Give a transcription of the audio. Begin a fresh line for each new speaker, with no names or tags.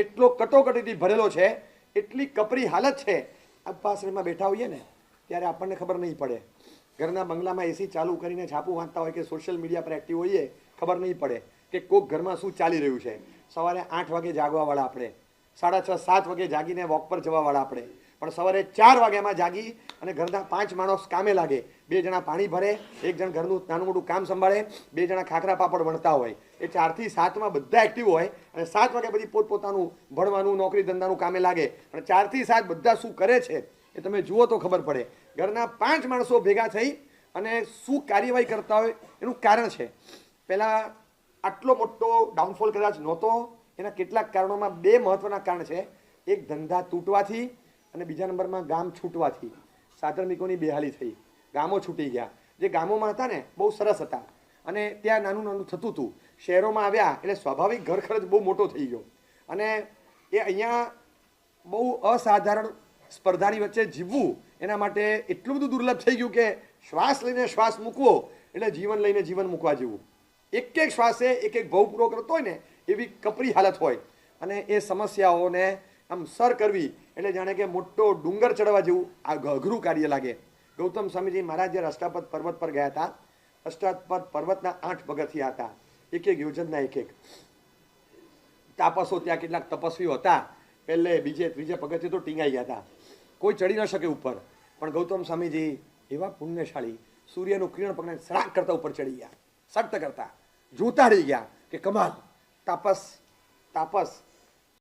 એટલો કટોકટીથી ભરેલો છે, એટલી કપરી હાલત છે. આશ્રમમાં બેઠા હોઈએ ને ત્યારે આપણને ખબર નહીં પડે. ઘરના બંગલામાં એસી ચાલુ કરીને છાપું વાંચતા હોય કે સોશિયલ મીડિયા પર એક્ટિવ હોઈએ, ખબર નહીં પડે કે કોઈક ઘરમાં શું ચાલી રહ્યું છે. સવારે 8 વાગે જાગવાવાળા આપણે, 6:30 7 વાગે જાગીને વોક પર જવાવાળા આપણે, પણ સવારે 4 વાગ્યામાં જાગી અને ઘરના 5 માણસ કામે લાગે. 2 જણા પાણી ભરે, 1 જણ ઘરનું નાનું મોટું કામ સંભાળે, 2 જણા ખાખરા પાપડ વણતા હોય. એ 4 થી 7માં બધા એક્ટિવ હોય અને 7 વાગ્યા પછી પોતપોતાનું ભણવાનું, નોકરી ધંધાનું કામે લાગે. અને 4 થી 7 બધા શું કરે છે એ તમે જુઓ તો ખબર પડે. ઘરના 5 માણસો ભેગા થઈ અને શું કાર્યવાહી કરતા હોય એનું કારણ છે. પહેલાં આટલો મોટો ડાઉનફોલ કદાચ નહોતો. એના કેટલાક કારણોમાં 2 મહત્વના કારણ છે. એક ધંધા તૂટવાથી અને બીજા નંબરમાં ગામ છૂટવાથી સાધર્મિકોની બેહાલી થઈ. ગામો છૂટી ગયા. જે ગામોમાં હતા ને બહુ સરસ હતા અને ત્યાં નાનું નાનું થતું હતું. શહેરોમાં આવ્યા એટલે સ્વાભાવિક ઘર ખર્ચ બહુ મોટો થઈ ગયો અને એ અહીંયા બહુ અસાધારણ સ્પર્ધાની વચ્ચે જીવવું એના માટે એટલું બધું દુર્લભ થઈ ગયું કે શ્વાસ લઈને શ્વાસ મૂકવો એટલે જીવન લઈને જીવન મૂકવા જેવું. એક એક શ્વાસે એક એક ભાવ પૂરો કરતો હોય ને એવી કપરી હાલત હોય. અને એ સમસ્યાઓને આમ સર કરવી એટલે જાણે કે મોટો ડુંગર ચડવા જેવું અઘરું કાર્ય લાગે. ગૌતમ સ્વામીજી મહારાજ જે અષ્ટાપદ પર્વત પર ગયા હતા, અષ્ટાપદ પર્વતના 8 પગથિયા હતા. એક એક યોજનના એક તાપસો, ત્યાં કેટલાક તપસ્વીઓ હતા. પહેલે બીજે ત્રીજે પગથિયે તો ટીંગાઈ ગયા હતા, કોઈ ચડી ન શકે ઉપર. પણ ગૌતમ સ્વામીજી એવા પુણ્યશાળી, સૂર્યનું કિરણ પકડીને સડાક કરતા ઉપર ચડી ગયા. સટ્ટ કરતા જોતા રહી ગયા કે કમાલ, તાપસ